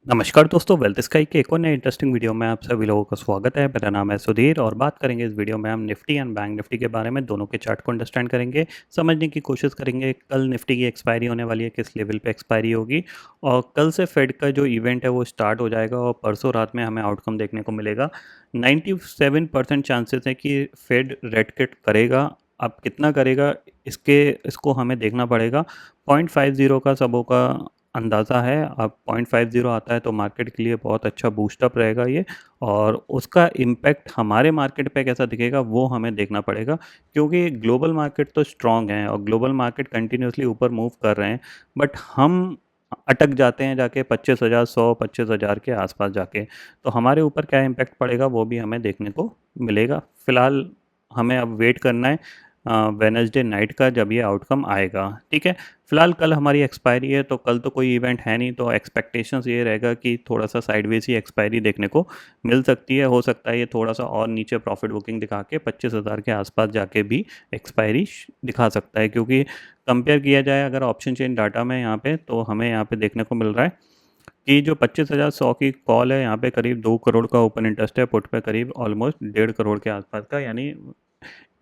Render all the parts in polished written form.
नमस्कार दोस्तों, wealth sky के एक और नए इंटरेस्टिंग वीडियो में आप सभी लोगों का स्वागत है। मेरा नाम है सुधीर और बात करेंगे इस वीडियो में हम निफ्टी एंड बैंक निफ्टी के बारे में, दोनों के चार्ट को अंडरस्टैंड करेंगे, समझने की कोशिश करेंगे कल निफ्टी की एक्सपायरी होने वाली है, किस लेवल पे एक्सपायरी होगी और कल से फेड का जो इवेंट है वो स्टार्ट हो जाएगा और परसों रात में हमें आउटकम देखने को मिलेगा। 97% चांसेस है कि फेड रेट कट करेगा। अब कितना करेगा इसको हमें देखना पड़ेगा। 0.50 का सबों का अंदाज़ा है। अब 0.50 आता है तो मार्केट के लिए बहुत अच्छा बूस्टअप रहेगा ये, और उसका इम्पैक्ट हमारे मार्केट पे कैसा दिखेगा वो हमें देखना पड़ेगा, क्योंकि ग्लोबल मार्केट तो स्ट्रांग है और ग्लोबल मार्केट कंटिन्यूसली ऊपर मूव कर रहे हैं, बट हम अटक जाते हैं जाके 25,000 के आसपास जाके। तो हमारे ऊपर क्या इम्पैक्ट पड़ेगा वो भी हमें देखने को मिलेगा। फ़िलहाल हमें अब वेट करना है वेडनेसडे नाइट का, जब ये आउटकम आएगा। ठीक है, फिलहाल कल हमारी एक्सपायरी है तो कल तो कोई इवेंट है नहीं, तो एक्सपेक्टेशंस ये रहेगा कि थोड़ा सा साइडवेज ही एक्सपायरी देखने को मिल सकती है। हो सकता है ये थोड़ा सा और नीचे प्रॉफिट बुकिंग दिखा के 25,000 के आसपास जाके भी एक्सपायरी दिखा सकता है, क्योंकि कंपेयर किया जाए अगर ऑप्शन चेन डाटा में यहाँ पे, तो हमें यहाँ पे देखने को मिल रहा है कि जो 25,100 की कॉल है यहाँ पे करीब 2 करोड़ का ओपन इंटरेस्ट है, पुट पे करीब ऑलमोस्ट 1.5 करोड़ के आसपास का, यानी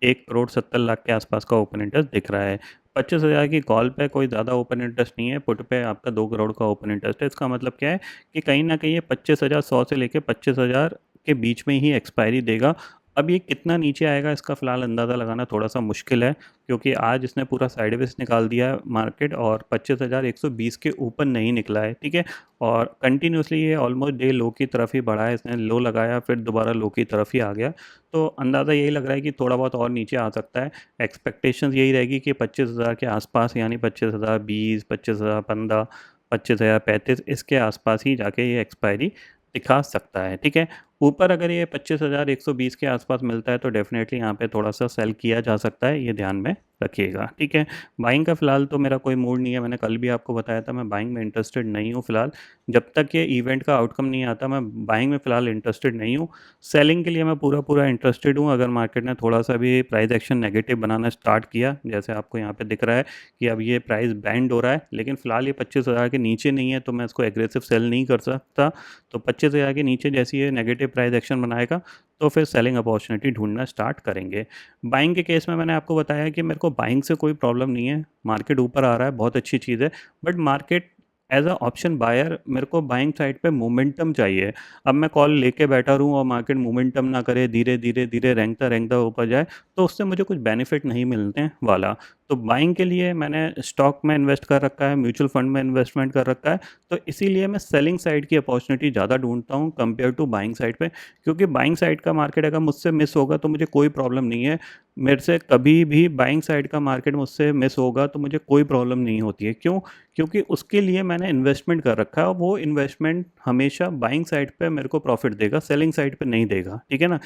1,70,00,000 के आसपास का ओपन इंटरेस्ट दिख रहा है। 25,000 की कॉल पे कोई ज़्यादा ओपन इंटरेस्ट नहीं है, पुट पे आपका 2 करोड़ का ओपन इंटरेस्ट है। इसका मतलब क्या है कि कहीं ना कहीं ये 25,100 से लेके 25,000 के बीच में ही एक्सपायरी देगा। अब ये कितना नीचे आएगा इसका फ़िलहाल अंदाज़ा लगाना थोड़ा सा मुश्किल है, क्योंकि आज इसने पूरा साइडवेज निकाल दिया है मार्केट और 25,120 के ऊपर नहीं निकला है। ठीक है, और कंटिन्यूसली ये ऑलमोस्ट डे लो की तरफ ही बढ़ा है। इसने लो लगाया फिर दोबारा लो की तरफ ही आ गया, तो अंदाज़ा यही लग रहा है कि थोड़ा बहुत और नीचे आ सकता है। एक्सपेक्टेशंस यही रहेगी कि 25,000 के आसपास, यानी 25,020, 25,015, 25,035 इसके आसपास ही जाके ये एक्सपायरी दिखा सकता है। ठीक है, ऊपर अगर ये 25,120 के आसपास मिलता है तो डेफिनेटली यहाँ पे थोड़ा सा सेल किया जा सकता है, ये ध्यान में रखिएगा। ठीक है, बाइंग का फ़िलहाल तो मेरा कोई मूड नहीं है। मैंने कल भी आपको बताया था मैं बाइंग में इंटरेस्टेड नहीं हूँ फ़िलहाल। जब तक ये इवेंट का आउटकम नहीं आता मैं बाइंग में फ़िलहाल इंटरेस्टेड नहीं हूँ। सेलिंग के लिए मैं पूरा पूरा इंटरेस्टेड हूँ। अगर मार्केट ने थोड़ा सा भी प्राइस एक्शन नेगेटिव बनाना स्टार्ट किया, जैसे आपको यहाँ पे दिख रहा है कि अब ये प्राइस बैंड हो रहा है, लेकिन फ़िलहाल ये 25,000 के नीचे नहीं है, तो मैं इसको एग्रेसिव सेल नहीं कर सकता। तो 25,000 के नीचे जैसी ये नेगेटिव प्राइस एक्शन बनाएगा तो फिर सेलिंग अपॉर्चुनिटी ढूंढना स्टार्ट करेंगे। बाइंग के केस में मैंने आपको बताया कि मेरे को बाइंग से कोई प्रॉब्लम नहीं है। मार्केट ऊपर आ रहा है, बहुत अच्छी चीज़ है, but market as a option buyer मेरे को बाइंग साइड पे मोमेंटम चाहिए। अब मैं कॉल लेके बैठा रहूँ और मार्केट मोमेंटम ना करे, धीरे धीरे धीरे रेंगता रेंगता ऊपर जाए, तो उससे मुझे कुछ बेनिफिट नहीं मिलने वाला। तो बाइंग के लिए मैंने स्टॉक में इन्वेस्ट कर रखा है, म्यूचुअल फंड में इन्वेस्टमेंट कर रखा है, तो इसीलिए मैं सेलिंग साइड की अपॉर्चुनिटी ज़्यादा ढूंढता हूँ कंपेयर टू बाइंग साइड पे। क्योंकि बाइंग साइड का मार्केट अगर मुझसे मिस होगा तो मुझे कोई प्रॉब्लम नहीं है। मेरे से कभी भी बाइंग साइड का मार्केट मुझसे मिस होगा तो मुझे कोई प्रॉब्लम नहीं होती है। क्यों? क्योंकि उसके लिए मैंने इन्वेस्टमेंट कर रखा है और वो इन्वेस्टमेंट हमेशा बाइंग साइड पे मेरे को प्रॉफिट देगा, सेलिंग साइड पे नहीं देगा। ठीक है ना?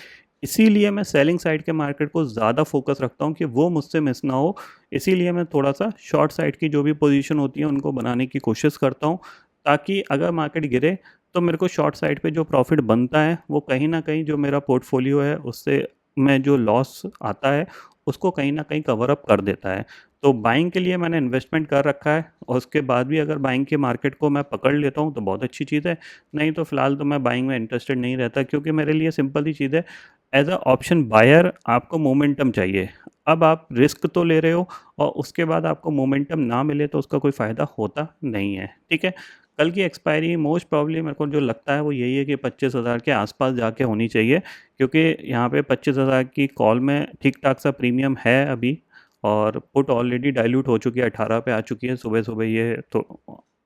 इसीलिए मैं सेलिंग साइड के मार्केट को ज़्यादा फोकस रखता हूँ कि वो मुझसे मिस ना हो। इसीलिए मैं थोड़ा सा शॉर्ट साइड की जो भी पोजीशन होती है उनको बनाने की कोशिश करता हूँ, ताकि अगर मार्केट गिरे तो मेरे को शॉर्ट साइड पे जो प्रॉफिट बनता है वो कहीं ना कहीं जो मेरा पोर्टफोलियो है उससे मैं जो लॉस आता है उसको कहीं ना कहीं कवर अप कर देता है। तो बाइंग के लिए मैंने इन्वेस्टमेंट कर रखा है और उसके बाद भी अगर बाइंग के मार्केट को मैं पकड़ लेता हूँ तो बहुत अच्छी चीज़ है। नहीं तो फिलहाल तो मैं बाइंग में इंटरेस्टेड नहीं रहता, क्योंकि मेरे लिए सिंपल सी चीज़ है, एज अ ऑप्शन बायर आपको मोमेंटम चाहिए। अब आप रिस्क तो ले रहे हो और उसके बाद आपको मोमेंटम ना मिले तो उसका कोई फ़ायदा होता नहीं है। ठीक है, कल की एक्सपायरी मोस्ट प्रॉब्ली मेरे को जो लगता है वो यही है कि 25,000 के आसपास जाके होनी चाहिए, क्योंकि यहाँ पे 25,000 की कॉल में ठीक ठाक सा प्रीमियम है अभी, और पुट ऑलरेडी डाइल्यूट हो चुकी है, 18 पे आ चुकी है। सुबह सुबह ये तो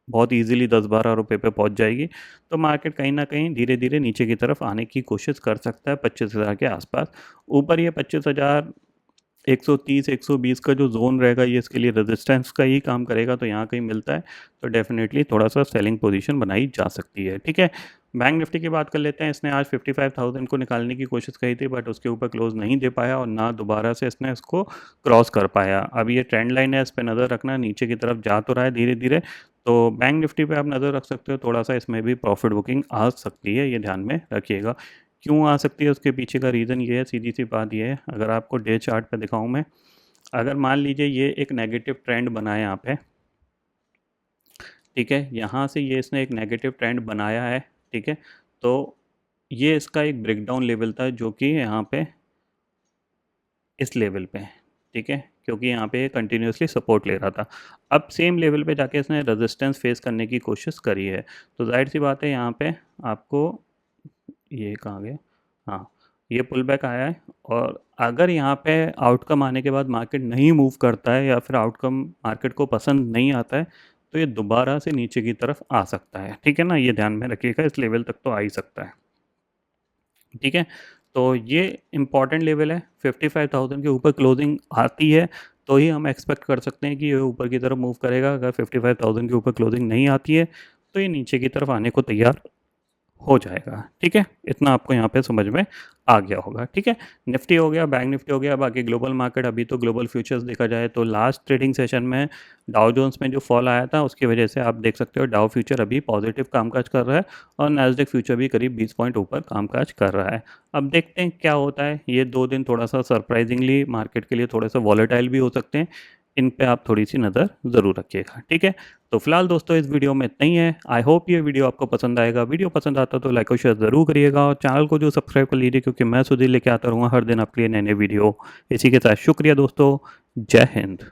बहुत इजीली 10-12 रुपए पे पहुंच जाएगी। तो मार्केट कहीं ना कहीं धीरे धीरे नीचे की तरफ आने की कोशिश कर सकता है 25,000 के आसपास। ऊपर ये 25,000 130 120 का जो ज़ोन रहेगा ये इसके लिए रेजिस्टेंस का ही काम करेगा, तो यहाँ कहीं मिलता है तो डेफिनेटली थोड़ा सा सेलिंग पोजीशन बनाई जा सकती है। ठीक है, बैंक निफ्टी की बात कर लेते हैं। इसने आज 55,000 को निकालने की कोशिश करी थी, बट उसके ऊपर क्लोज नहीं दे पाया और ना दोबारा से इसने इसको क्रॉस कर पाया। अब ये ट्रेंड लाइन है, इस पर नज़र रखना, नीचे की तरफ जा तो रहा है धीरे धीरे। तो बैंक निफ्टी पे आप नज़र रख सकते हो, थोड़ा सा इसमें भी प्रॉफिट बुकिंग आ सकती है, ये ध्यान में रखिएगा। क्यों आ सकती है उसके पीछे का रीज़न ये है, सीधी सी बात ये है, अगर आपको डे चार्ट पे दिखाऊं मैं, अगर मान लीजिए ये एक नेगेटिव ट्रेंड बना है यहाँ पे, ठीक है, यहाँ से ये इसने एक नेगेटिव ट्रेंड बनाया है, ठीक है। तो ये इसका एक ब्रेकडाउन लेवल था जो कि यहाँ पे इस लेवल पे है, ठीक है, क्योंकि यहाँ पे कंटिन्यूसली सपोर्ट ले रहा था। अब सेम लेवल पे जाके इसने रेजिस्टेंस फेस करने की कोशिश करी है, तो जाहिर सी बात है यहाँ पे आपको ये कहाँ गया, हाँ, ये पुल बैक आया है। और अगर यहाँ पे आउटकम आने के बाद मार्केट नहीं मूव करता है या फिर आउटकम मार्केट को पसंद नहीं आता है, तो ये दोबारा से नीचे की तरफ आ सकता है, ठीक है ना, ये ध्यान में रखिएगा, इस लेवल तक तो आ ही सकता है, ठीक है। तो ये इम्पॉर्टेंट लेवल है, 55,000 के ऊपर क्लोजिंग आती है तो ही हम एक्सपेक्ट कर सकते हैं कि ये ऊपर की तरफ मूव करेगा। अगर 55,000 के ऊपर क्लोजिंग नहीं आती है तो ये नीचे की तरफ आने को तैयार हो जाएगा, ठीक है। इतना आपको यहाँ पे समझ में आ गया होगा, ठीक है। निफ्टी हो गया, बैंक निफ्टी हो गया, बाकी ग्लोबल मार्केट, अभी तो ग्लोबल फ्यूचर्स देखा जाए तो लास्ट ट्रेडिंग सेशन में डाउ जोन्स में जो फॉल आया था उसकी वजह से आप देख सकते हो डाउ फ्यूचर अभी पॉजिटिव कामकाज कर रहा है और नैस्डैक फ्यूचर भी करीब 20 पॉइंट ऊपर कामकाज कर रहा है। अब देखते हैं क्या होता है, ये 2 दिन थोड़ा सा सरप्राइजिंगली मार्केट के लिए थोड़ा सा वॉलेटाइल भी हो सकते हैं, इन पे आप थोड़ी सी नज़र ज़रूर रखिएगा, ठीक है। तो फिलहाल दोस्तों इस वीडियो में इतना ही है। आई होप ये वीडियो आपको पसंद आएगा। वीडियो पसंद आता तो लाइक और शेयर ज़रूर करिएगा और चैनल को जो सब्सक्राइब कर लीजिए, क्योंकि मैं सुधीर लेके आता रहूँगा हर दिन आपके लिए नए नए वीडियो। इसी के साथ शुक्रिया दोस्तों, जय हिंद।